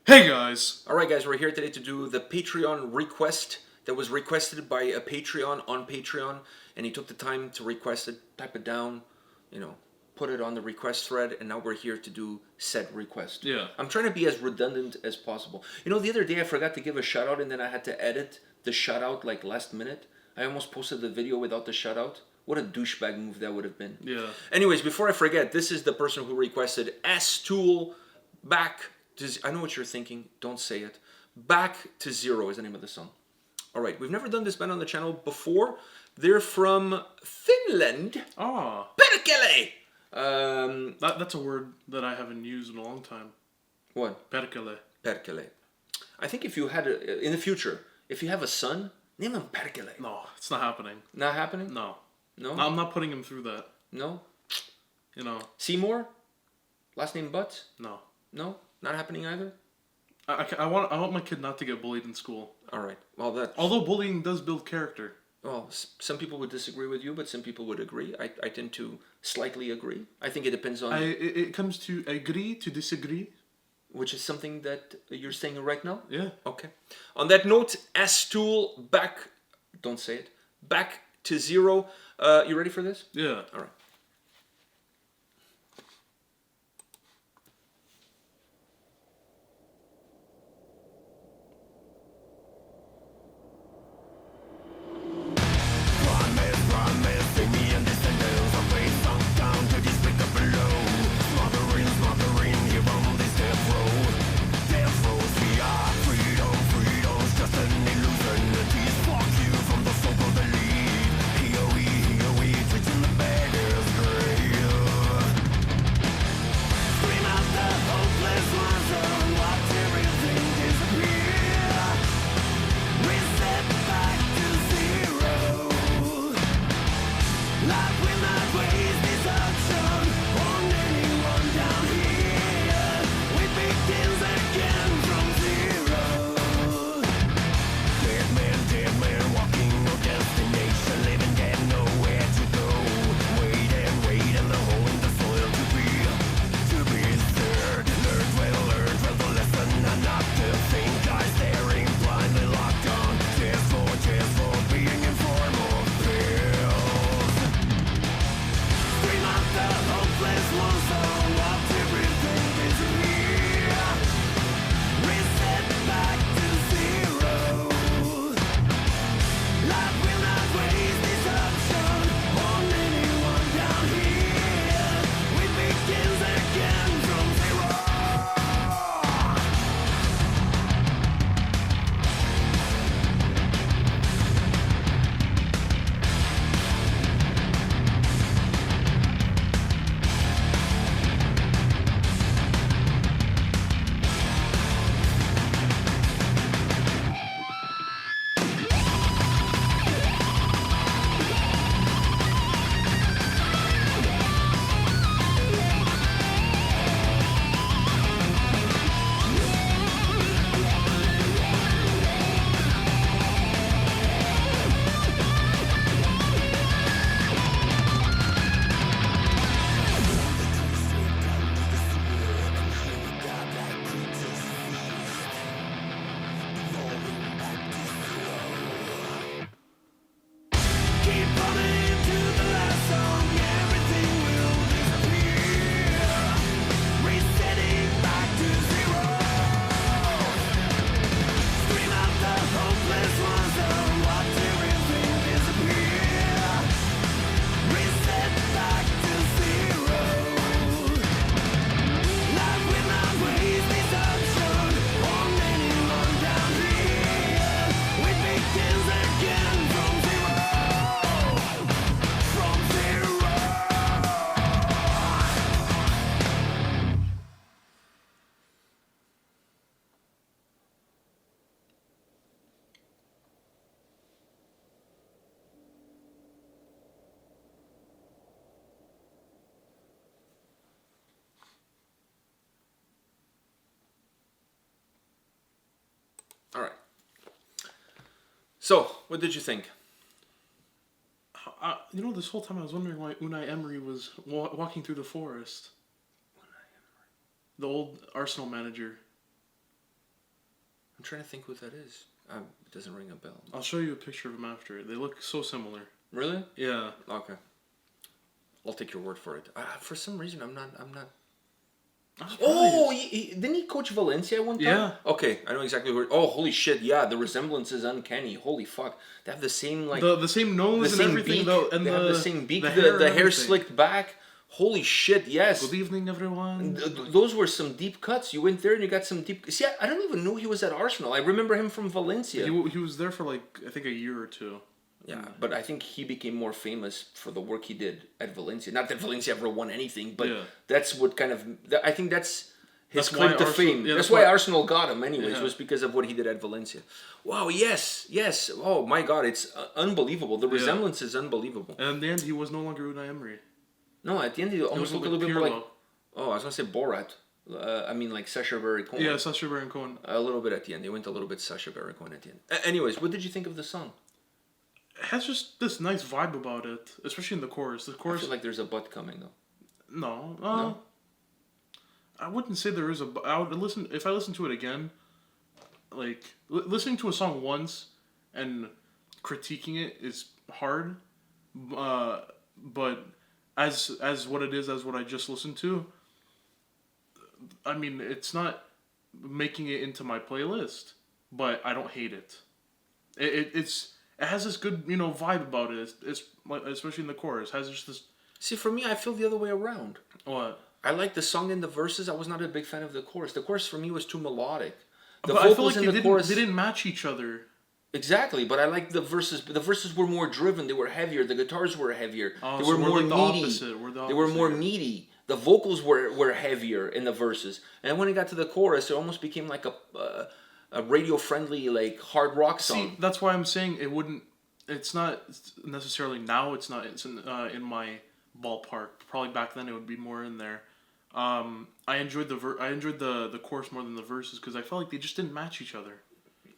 Hey guys! Alright guys, we're here today to do the Patreon request that was requested by a Patreon on Patreon, and he took the time to request it, type it down, put it on the request thread, and now we're here to do said request. Yeah. I'm trying to be as redundant as possible. The other day I forgot to give a shout out and then I had to edit the shout out like last minute. I almost posted the video without the shout out. What a douchebag move that would have been. Yeah. Anyways, before I forget, this is the person who requested S-Tool back to... I know what you're thinking. Don't say it. Back to Zero is the name of the song. Alright, we've never done this band on the channel before. They're from Finland. Ah. Perkele! That's a word that I haven't used in a long time. What? Perkele. Perkele. I think if you had, in the future, if you have a son, name him Perkele. No, it's not happening. Not happening? No. No? I'm not putting him through that. No? Seymour? Last name Butts? No. No? Not happening either? I want my kid not to get bullied in school. Alright. Well, although bullying does build character. Well, some people would disagree with you, but some people would agree. I tend to slightly agree. I think it depends on... It comes to agree to disagree. Which is something that you're saying right now? Yeah. Okay. On that note, S-Tool back... Don't say it. Back to Zero. You ready for this? Yeah. Alright. Primates, simian, descendants of apes sunk down to despicable. Smothering, here on this death road. Death roads, we are freedom's just an illusion. Tease, fuck you from the so-called elite. Here we, twitching the beggar's grave. Scream out the hopeless swansong, watch everything disappear. Reset back to zero. Life will not waste this option on anyone down here. We begins again from zero. Dead man, walking no destination, living dead, nowhere to go. Wait and the hole in the soil to be stirred. Learned well the lesson, and not to think. Guys staring blindly locked on. Chest for being informed of pills. Scream out the hopeless one song, watch everything disappear. Reset back to zero. Life will not waste this option on anyone down here. We begins again from zero. Keep running to the last song, everything will disappear. Resetting back to zero. Scream out the hopeless one song, watch everything disappear. Reset back to zero. Life will not waste this option on anyone down here. We begins again from zero. From zero. Alright. So, what did you think? This whole time I was wondering why Unai Emery was walking through the forest. The old Arsenal manager. I'm trying to think who that is. It doesn't ring a bell. I'll show you a picture of them after. They look so similar. Really? Yeah. Okay. I'll take your word for it. For some reason, I'm not. Oh, didn't he coach Valencia one time? Yeah. Okay, I know exactly where. Oh, holy shit! Yeah, the resemblance is uncanny. Holy fuck! They have the same like the same nose the and same everything beak. though, and they have the same beak. The and hair everything. slicked back. Holy shit! Yes. Good evening, everyone. Those were some deep cuts. You went there and you got some deep. See, I don't even know he was at Arsenal. I remember him from Valencia. He was there for like I think a year or two. Yeah, but I think he became more famous for the work he did at Valencia. Not that Valencia ever won anything, but that's what kind of. I think that's his claim to fame. Yeah, that's why Arsenal got him, anyways, Yeah. was because of what he did at Valencia. Wow, yes. Oh my God, it's unbelievable. The resemblance is unbelievable. And in the end, he was no longer Unai Emery. No, at the end, he almost looked a little bit more like. Oh, I was gonna say Borat. I mean, like Sacha Baron Cohen. Yeah, Sacha Baron Cohen. A little bit at the end. They went a little bit Sacha Baron Cohen at the end. Anyways, what did you think of the song? It has just this nice vibe about it, especially in the chorus. The I chorus. feel like there's a butt coming though. No. I wouldn't say there is a. I would listen if I listen to it again. Like listening to a song once and critiquing it is hard, but as what it is, as what I just listened to. I mean, it's not making it into my playlist, but I don't hate it. It has this good vibe about it. It's especially in the chorus. It has just this. See, for me, I feel the other way around. What? I like the song and the verses. I was not a big fan of the chorus. The chorus for me was too melodic. The But I feel like in the chorus they didn't match each other. Exactly, but I like the verses. The verses were more driven. They were heavier. The guitars were heavier. Oh, they so were we're more like the meaty. opposite. We're the They were opposite more here. meaty. The vocals were heavier in the verses, and when it got to the chorus, it almost became like a radio friendly like hard rock song. See, that's why I'm saying it wouldn't. It's not necessarily now. It's not. It's in my ballpark. Probably back then it would be more in there. I enjoyed the chorus more than the verses because I felt like they just didn't match each other.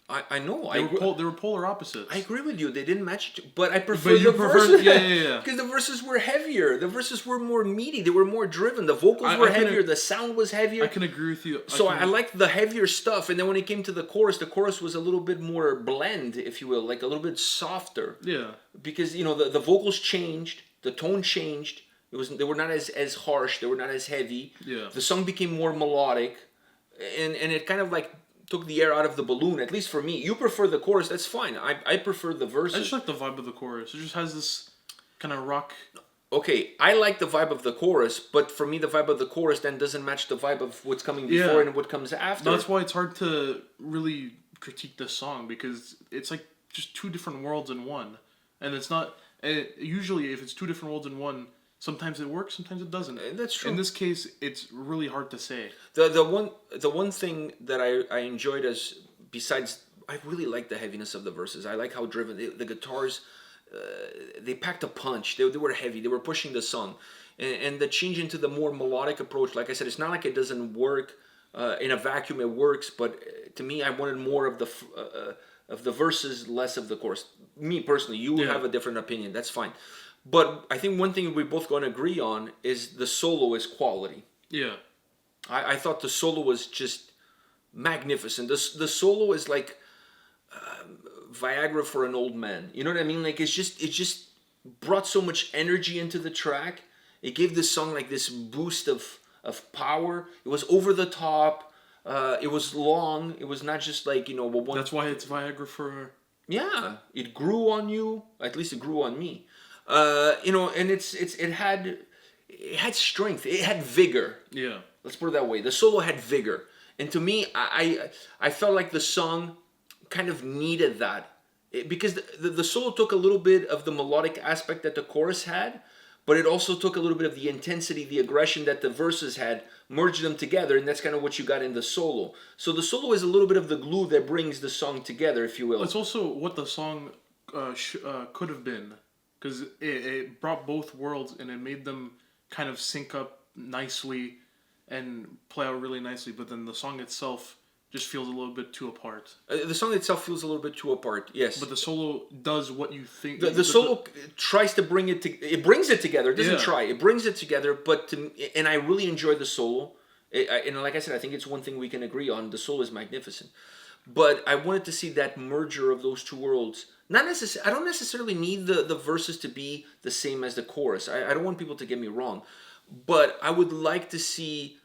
I know. They were polar opposites. I agree with you. They didn't match, but I prefer But you the prefer- verses. yeah. Because the verses were heavier. The verses were more meaty. They were more driven. The vocals were heavier. The sound was heavier. I can agree with you. So I liked the heavier stuff, and then when it came to the chorus was a little bit more blend, if you will, like a little bit softer. Yeah. Because the vocals changed, the tone changed. They were not as harsh. They were not as heavy. Yeah. The song became more melodic, and it kind of like took the air out of the balloon. At least for me, you prefer the chorus. That's fine. I prefer the verses. I just like the vibe of the chorus. It just has this kind of rock. Okay, I like the vibe of the chorus, but for me, the vibe of the chorus then doesn't match the vibe of what's coming before and what comes after. That's why it's hard to really critique this song because it's like just two different worlds in one, and it's not. Usually, if it's two different worlds in one, sometimes it works, sometimes it doesn't. That's true. In this case, it's really hard to say. The one thing that I enjoyed besides I really like the heaviness of the verses. I like how driven the guitars. They packed a punch. They were heavy. They were pushing the song, and the change into the more melodic approach. Like I said, it's not like it doesn't work in a vacuum. It works, but to me, I wanted more of the verses, less of the chorus. Me personally, you have a different opinion. That's fine. But I think one thing we're both going to agree on is the solo is quality. Yeah. I thought the solo was just magnificent. The solo is like Viagra for an old man. You know what I mean? Like it just brought so much energy into the track. It gave the song like this boost of power. It was over the top. It was long. It was not just like one. That's why it's Viagra for. Yeah, it grew on you. At least it grew on me. And it had strength. It had vigor. Yeah. Let's put it that way. The solo had vigor, and to me, I felt like the song kind of needed that because the solo took a little bit of the melodic aspect that the chorus had, but it also took a little bit of the intensity, the aggression that the verses had, merged them together, and that's kind of what you got in the solo. So the solo is a little bit of the glue that brings the song together, if you will. It's also what the song could have been. Because it brought both worlds and it made them kind of sync up nicely and play out really nicely. But then the song itself just feels a little bit too apart. The song itself feels a little bit too apart, yes. But the solo does what you think. The solo tries to bring it it brings it together. It doesn't try. It brings it together. And I really enjoy the solo. And like I said, I think it's one thing we can agree on. The solo is magnificent. but I wanted to see that merger of those two worlds. Not necessarily. I don't necessarily need the verses to be the same as the chorus. I don't want people to get me wrong, but I would like to see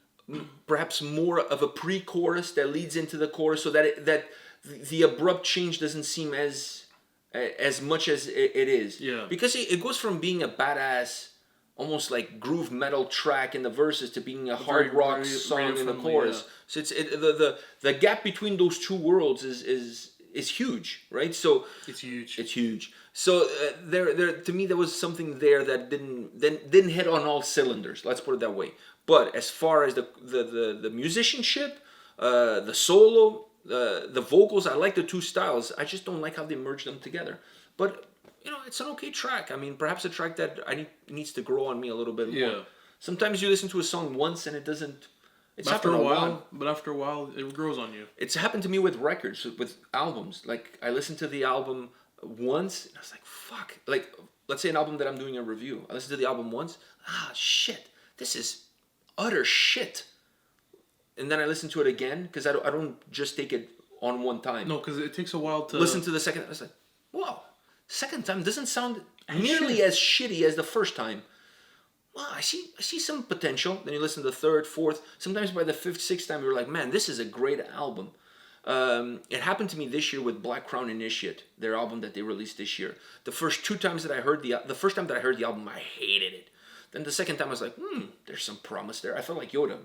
perhaps more of a pre-chorus that leads into the chorus, so that the abrupt change doesn't seem as much as it is. Yeah. Because it goes from being a badass, almost like groove metal track in the verses to being a hard rock song in the chorus. Yeah. So it's the gap between those two worlds is huge, right? So It's huge. it's huge. So there to me there was something there that didn't hit on all cylinders. Let's put it that way. But as far as the musicianship, the solo, the vocals, I like the two styles. I just don't like how they merge them together. But it's an okay track. I mean, perhaps a track that needs to grow on me a little bit more. Yeah. Sometimes you listen to a song once and it doesn't. It's After happened a while, lot. but after a while, it grows on you. It's happened to me with records, with albums. Like, I listened to the album once, and I was like, fuck. Like, let's say an album that I'm doing a review. I listened to the album once. Shit. This is utter shit. And then I listen to it again, because I don't just take it on one time. No, because it takes a while to Listen to the second. I was like, whoa. Second time doesn't sound nearly as shitty as the first time. Well, I see some potential. Then you listen to the third, fourth. Sometimes by the fifth, sixth time, you're like, man, this is a great album. It happened to me this year with Black Crown Initiate, their album that they released this year. The first two times that I heard the first time that I heard the album, I hated it. Then the second time, I was like, there's some promise there. I felt like Yoda.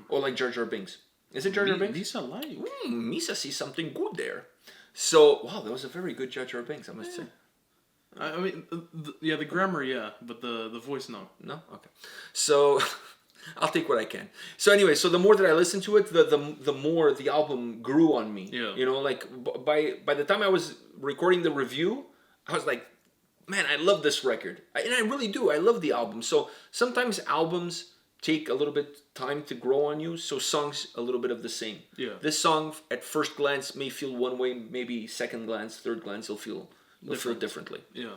Or like Jar Jar Binks. Is it Jar Jar Binks? Misa like. Misa sees something good there. So, wow, that was a very good Jar Jar Binks, I must say. I mean, the grammar, yeah, but the voice, no. No? Okay. So, I'll take what I can. So anyway, so the more that I listened to it, the more the album grew on me. Yeah. Like by the time I was recording the review, I was like, man, I love this record. And I really do. I love the album. So sometimes albums take a little bit time to grow on you. So songs, a little bit of the same. Yeah. This song, at first glance, may feel one way. Maybe second glance, third glance, it'll feel differently. Yeah.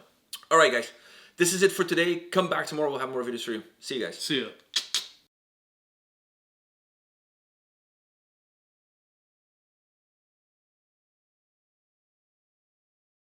All right, guys. This is it for today. Come back tomorrow. We'll have more videos for you. See you guys. See ya.